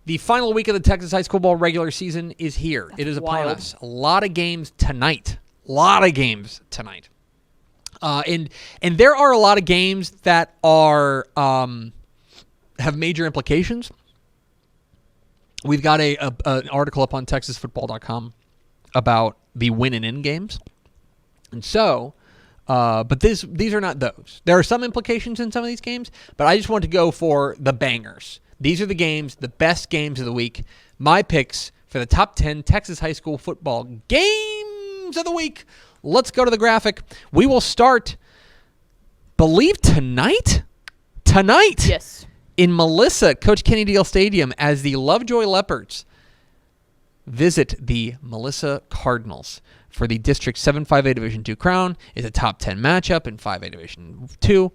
The final week of the Texas high school ball regular season is here. It is upon us. A lot of games tonight. And there are a lot of games that are have major implications. We've got an article up on TexasFootball.com about the win and in games. And so, but these are not those. There are some implications in some of these games, but I just want to go for the bangers. These are the games, the best games of the week. My picks for the top 10 Texas high school football games of the week. Let's go to the graphic. We will start, believe tonight? Tonight. Yes. In Melissa, Coach Kenny Deal Stadium, as the Lovejoy Leopards visit the Melissa Cardinals for the District 7-5A Division II crown. Is a top 10 matchup in 5A Division II.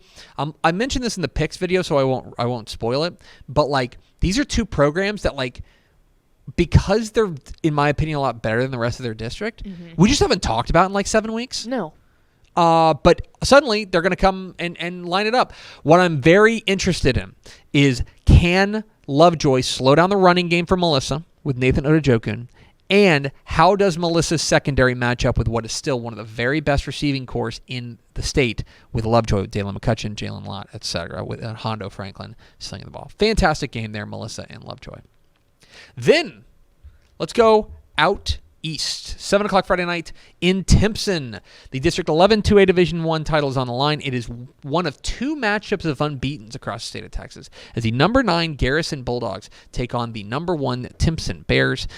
I mentioned this in the picks video, so I won't spoil it. But like, these are two programs that, like, because they're, in my opinion, a lot better than the rest of their district, we just haven't talked about in like 7 weeks. No. But suddenly they're going to come and line it up. What I'm very interested in is, can Lovejoy slow down the running game for Melissa with Nathan Odejokun? And how does Melissa's secondary match up with what is still one of the very best receiving corps in the state with Lovejoy, with Dalen McCutcheon, Jalen Lott, etc., with Hondo Franklin slinging the ball? Fantastic game there, Melissa and Lovejoy. Then let's go out east. 7 o'clock Friday night in Timpson. The District 11 2A Division I title is on the line. It is one of two matchups of unbeatens across the state of Texas, as the number 9 Garrison Bulldogs take on the number 1 Timpson Bears.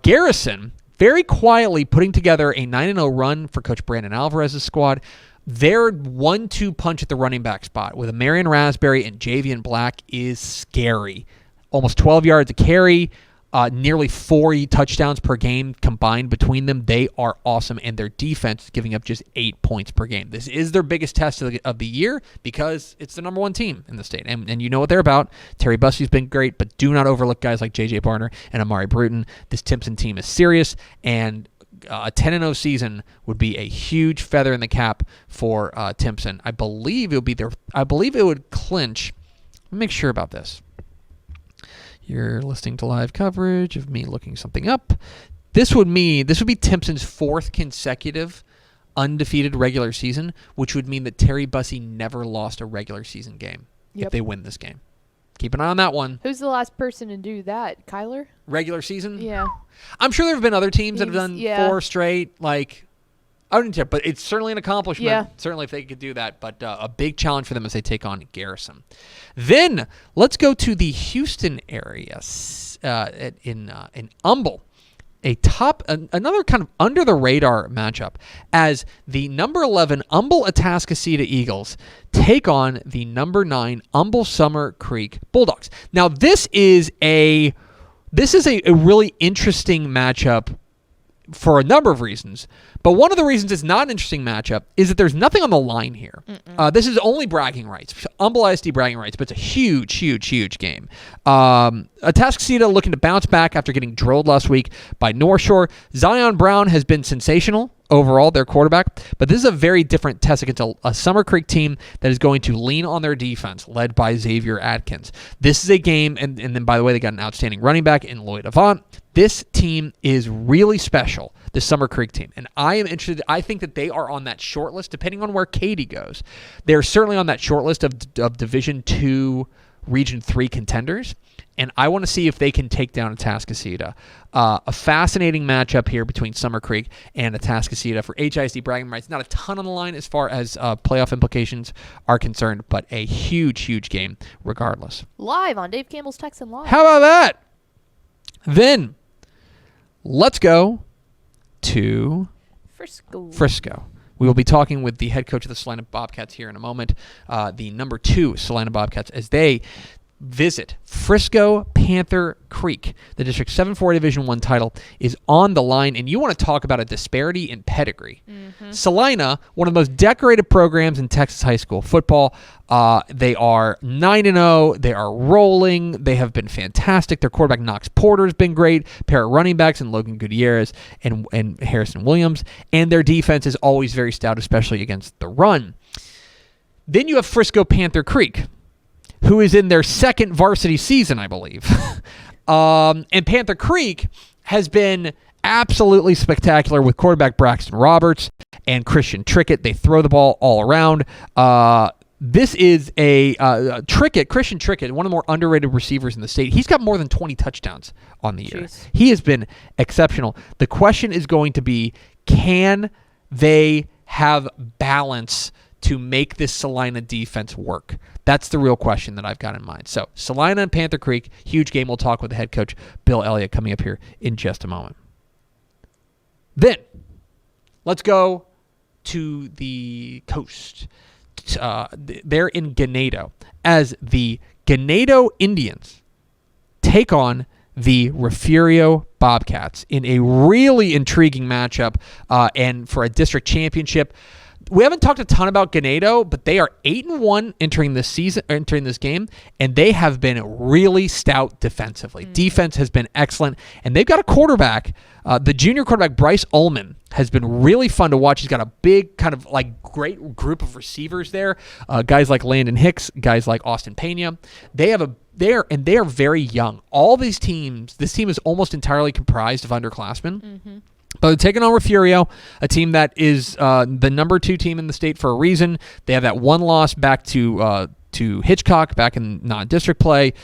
Garrison very quietly putting together a 9-0 run for Coach Brandon Alvarez's squad. Their 1-2 punch at the running back spot with a Marion Raspberry and Javian Black is scary. Almost 12 yards a carry, nearly 4 touchdowns per game combined between them. They are awesome, and their defense is giving up just 8 points per game. This is their biggest test of the year because it's the number 1 team in the state, and you know what they're about. Terry Bussey's been great, but do not overlook guys like J.J. Barner and Amari Bruton. This Timpson team is serious, and a 10-0 season would be a huge feather in the cap for Timpson. I believe it would clinch. Let me make sure about this. You're listening to live coverage of me looking something up. This would be Timpson's 4th consecutive undefeated regular season, which would mean that Terry Bussey never lost a regular season game if they win this game. Keep an eye on that one. Who's the last person to do that? Kyler? Regular season? Yeah. I'm sure there have been other teams that have done 4 straight. Like, I wouldn't care, but it's certainly an accomplishment. Yeah. Certainly if they could do that, but a big challenge for them as they take on Garrison. Then let's go to the Houston area in Humble. Another kind of under the radar matchup as the number 11 Humble Atascocita Eagles take on the number 9 Humble Summer Creek Bulldogs. Now this is a really interesting matchup for a number of reasons. But one of the reasons it's not an interesting matchup is that there's nothing on the line here. This is only bragging rights. Humble ISD bragging rights, but it's a huge, huge, huge game. Atascocita looking to bounce back after getting drilled last week by North Shore. Zion Brown has been sensational overall, their quarterback, but this is a very different test against a Summer Creek team that is going to lean on their defense, led by Xavier Adkins. This is a game, and then, by the way, they got an outstanding running back in Lloyd Avant. This team is really special, the Summer Creek team, and I am interested. I think that they are on that short list, depending on where Katy goes. They're certainly on that short list of Division II, Region 3 contenders, and I want to see if they can take down Atascocita. A fascinating matchup here between Summer Creek and Atascocita for HISD bragging rights. Not a ton on the line as far as playoff implications are concerned, but a huge, huge game regardless. Live on Dave Campbell's Texan Live. How about that? Then let's go to Frisco. We will be talking with the head coach of the Salina Bobcats here in a moment, the number 2 Salina Bobcats, as they visit Frisco Panther Creek. The District 7-4 Division I title is on the line, and you want to talk about a disparity in pedigree. Salina, one of the most decorated programs in Texas high school football. They are 9-0. They are rolling. They have been fantastic. Their quarterback, Knox Porter, has been great. Pair of running backs in Logan Gutierrez and Harrison Williams. And their defense is always very stout, especially against the run. Then you have Frisco Panther Creek. who is in their second varsity season, I believe. And Panther Creek has been absolutely spectacular with quarterback Braxton Roberts and Christian Trickett. They throw the ball all around. This is Christian Trickett, one of the more underrated receivers in the state. He's got more than 20 touchdowns on the year. Jeez. He has been exceptional. The question is going to be, can they have balance to make this Salina defense work? That's the real question that I've got in mind. So Salina and Panther Creek, huge game. We'll talk with the head coach, Bill Elliott, coming up here in just a moment. Then let's go to the coast. They're in Ganado as the Ganado Indians take on the Refugio Bobcats in a really intriguing matchup and for a district championship. We haven't talked a ton about Ganado, but they are 8-1 entering this game, and they have been really stout defensively. Defense has been excellent, and they've got a quarterback. The junior quarterback, Bryce Ullman, has been really fun to watch. He's got a big kind of like great group of receivers there. Guys like Landon Hicks, guys like Austin Pena. They are very young. All these teams, this team is almost entirely comprised of underclassmen. Mm-hmm. But they're taking on Refugio, a team that is the number 2 team in the state for a reason. They have that one loss back to Hitchcock back in non-district play.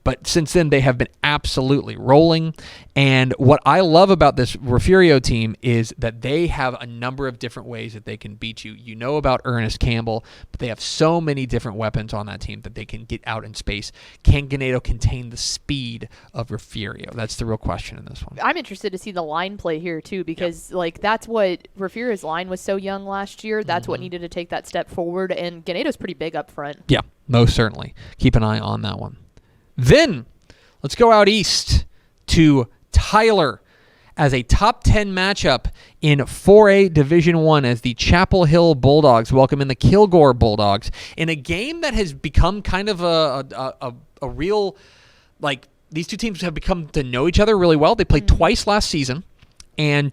But since then, they have been absolutely rolling. And what I love about this Refugio team is that they have a number of different ways that they can beat you. You know about Ernest Campbell, but they have so many different weapons on that team that they can get out in space. Can Ganado contain the speed of Refugio? That's the real question in this one. I'm interested to see the line play here, too, because that's what Refugio's line was so young last year. That's what needed to take that step forward. And Ganado's pretty big up front. Yeah, most certainly. Keep an eye on that one. Then let's go out east to Tyler as a top 10 matchup in 4A Division I as the Chapel Hill Bulldogs welcome in the Kilgore Bulldogs in a game that has become kind of a real, like, these two teams have become to know each other really well. They played twice last season, and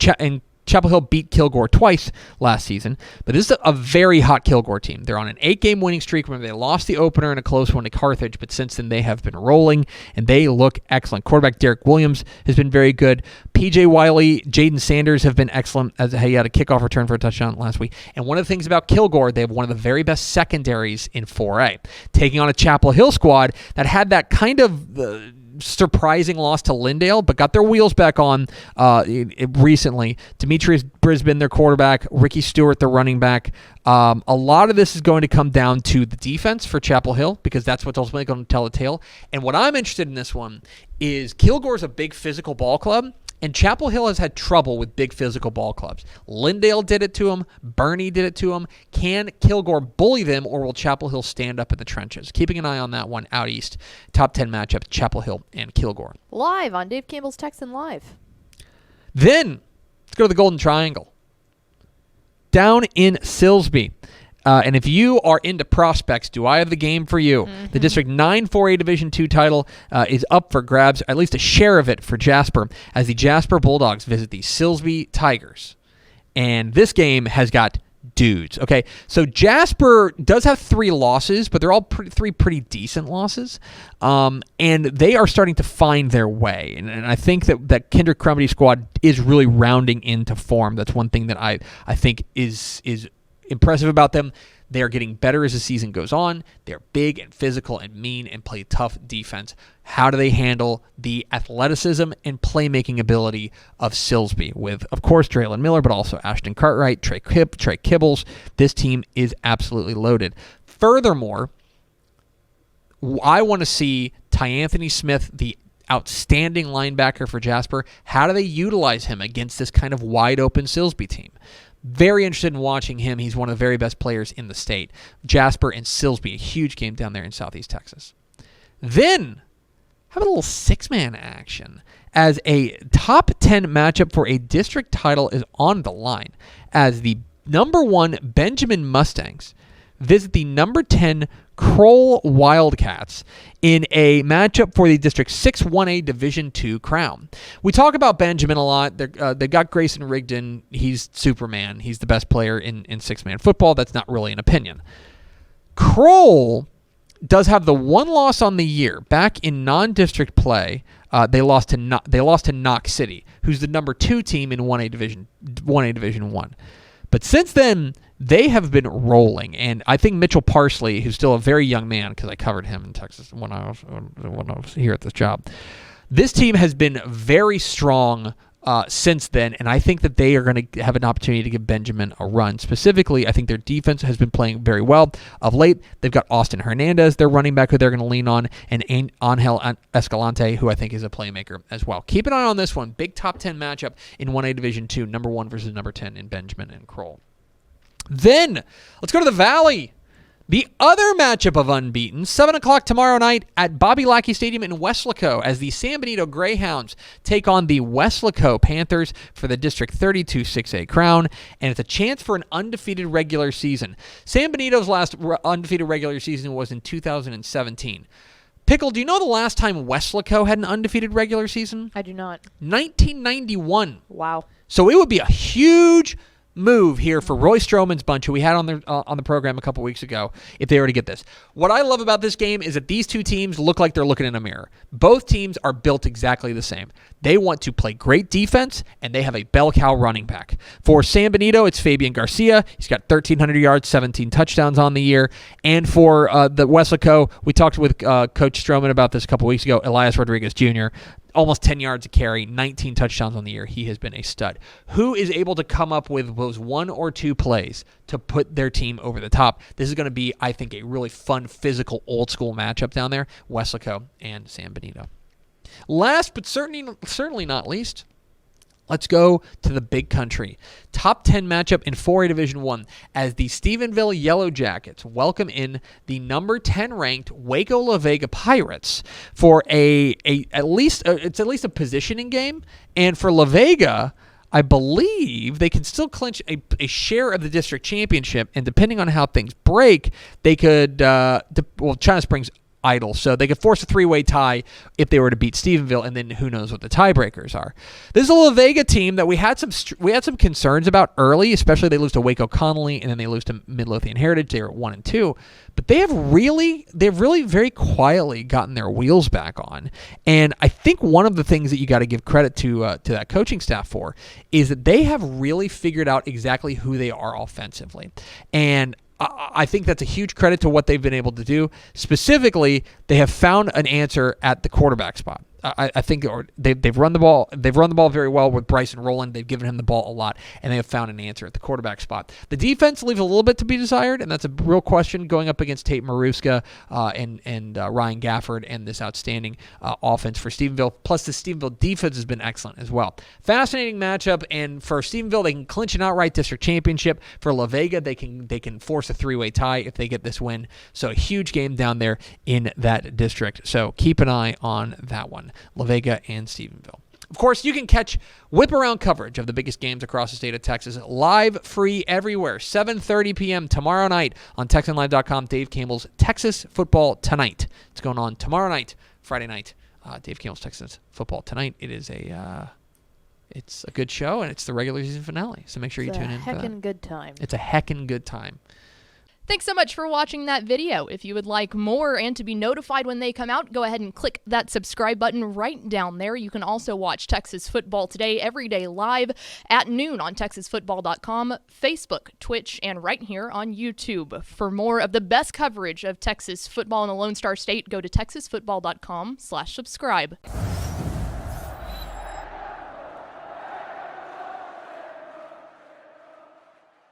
Chapel Hill beat Kilgore twice last season, but this is a very hot Kilgore team. They're on an 8-game winning streak. Remember, they lost the opener in a close one to Carthage, but since then they have been rolling, and they look excellent. Quarterback Derek Williams has been very good. P.J. Wiley, Jaden Sanders have been excellent, as he had a kickoff return for a touchdown last week. And one of the things about Kilgore, they have one of the very best secondaries in 4A, taking on a Chapel Hill squad that had that kind of surprising loss to Lindale, but got their wheels back on recently. Demetrius Brisbane, their quarterback, Ricky Stewart, their running back. A lot of this is going to come down to the defense for Chapel Hill because that's what's ultimately going to tell the tale. And what I'm interested in this one is Kilgore's a big physical ball club, and Chapel Hill has had trouble with big physical ball clubs. Lindale did it to him. Bernie did it to him. Can Kilgore bully them, or will Chapel Hill stand up in the trenches? Keeping an eye on that one out east. Top 10 matchup, Chapel Hill and Kilgore. Live on Dave Campbell's Texan Live. Then, let's go to the Golden Triangle. Down in Silsbee. And if you are into prospects, do I have the game for you? Mm-hmm. The District 9 4A Division II title is up for grabs, at least a share of it for Jasper, as the Jasper Bulldogs visit the Silsbee Tigers. And this game has got dudes. Okay, so Jasper does have 3 losses, but they're all three pretty decent losses. And they are starting to find their way. And I think that Kinder Crumity squad is really rounding into form. That's one thing that I think is impressive about them. They are getting better as the season goes on. They're big and physical and mean and play tough defense. How do they handle the athleticism and playmaking ability of Silsbee with, of course, Draylen Miller, but also Ashton Cartwright, Trey Kibbles? This team is absolutely loaded. Furthermore, I want to see Ty Anthony Smith, the outstanding linebacker for Jasper. How do they utilize him against this kind of wide-open Silsbee team? Very interested in watching him. He's one of the very best players in the state. Jasper and Silsbee, a huge game down there in Southeast Texas. Then, have a little 6-man action as a top 10 matchup for a district title is on the line as the number 1 Benjamin Mustangs visit the number 10 Kroll Wildcats in a matchup for the District 6 1A Division II crown. We talk about Benjamin a lot. They got Grayson Rigdon. He's Superman. He's the best player in 6-man football. That's not really an opinion. Kroll does have the one loss on the year. Back in non-district play, they lost to Knox City, who's the number 2 team in 1A Division 1. But since then, they have been rolling, and I think Mitchell Parsley, who's still a very young man, because I covered him in Texas when I was here at this job, this team has been very strong since then, and I think that they are going to have an opportunity to give Benjamin a run. Specifically, I think their defense has been playing very well of late. They've got Austin Hernandez, their running back, who they're going to lean on, and Angel Escalante, who I think is a playmaker as well. Keep an eye on this one. Big top 10 matchup in 1A Division 2, number 1 versus number 10 in Benjamin and Kroll. Then, let's go to the Valley. The other matchup of unbeaten, 7 o'clock tomorrow night at Bobby Lackey Stadium in Weslaco as the San Benito Greyhounds take on the Weslaco Panthers for the District 32 6A crown, and it's a chance for an undefeated regular season. San Benito's last undefeated regular season was in 2017. Pickle, do you know the last time Weslaco had an undefeated regular season? I do not. 1991. Wow. So it would be a huge move here for Roy Stroman's bunch, who we had on the program a couple weeks ago, if they were to get this. What I love about this game is that these two teams look like they're looking in a mirror. Both teams are built exactly the same. They want to play great defense, and they have a bell cow running back. For San Benito, it's Fabian Garcia. He's got 1,300 yards, 17 touchdowns on the year. And for the Weslaco, we talked with Coach Stroman about this a couple weeks ago, Elias Rodriguez Jr., almost 10 yards a carry, 19 touchdowns on the year. He has been a stud. Who is able to come up with those 1 or 2 plays to put their team over the top? This is going to be, I think, a really fun, physical, old-school matchup down there, Weslaco and San Benito. Last but certainly not least, let's go to the Big Country. Top 10 matchup in 4A Division 1 as the Stevenville Yellow Jackets welcome in the number 10 ranked Waco La Vega Pirates for at least a positioning game. And for La Vega, I believe they can still clinch a share of the district championship, and depending on how things break, they could China Springs idle, so they could force a 3-way tie if they were to beat Stevenville, and then who knows what the tiebreakers are. This is a La Vega team that we had some concerns about early, especially they lose to Waco Connolly, and then they lose to Midlothian Heritage. They were 1-2, but they've really very quietly gotten their wheels back on. And I think one of the things that you got to give credit to that coaching staff for is that they have really figured out exactly who they are offensively, and I think that's a huge credit to what they've been able to do. Specifically, they have found an answer at the quarterback spot. I think they've run the ball. They've run the ball very well with Bryson Rowland. They've given him the ball a lot, and they have found an answer at the quarterback spot. The defense leaves a little bit to be desired, and that's a real question going up against Tate Maruska and Ryan Gafford and this outstanding offense for Stevenville. Plus, the Stevenville defense has been excellent as well. Fascinating matchup, and for Stevenville, they can clinch an outright district championship. For La Vega, they can force a 3-way tie if they get this win. So a huge game down there in that district. So keep an eye on that one. La Vega and Stevenville. Of course, you can catch whip-around coverage of the biggest games across the state of Texas live, free, everywhere, 7:30 p.m. tomorrow night on TexanLive.com. Dave Campbell's Texas Football Tonight. It's going on tomorrow night, Friday night. Dave Campbell's Texas Football Tonight. It is it's a good show, and it's the regular season finale. So make sure you tune in for that. It's a heckin' good time. It's a heckin' good time. Thanks so much for watching that video. If you would like more and to be notified when they come out, go ahead and click that subscribe button right down there. You can also watch Texas Football Today every day live at noon on TexasFootball.com, Facebook, Twitch, and right here on YouTube. For more of the best coverage of Texas football in the Lone Star State, go to TexasFootball.com/subscribe.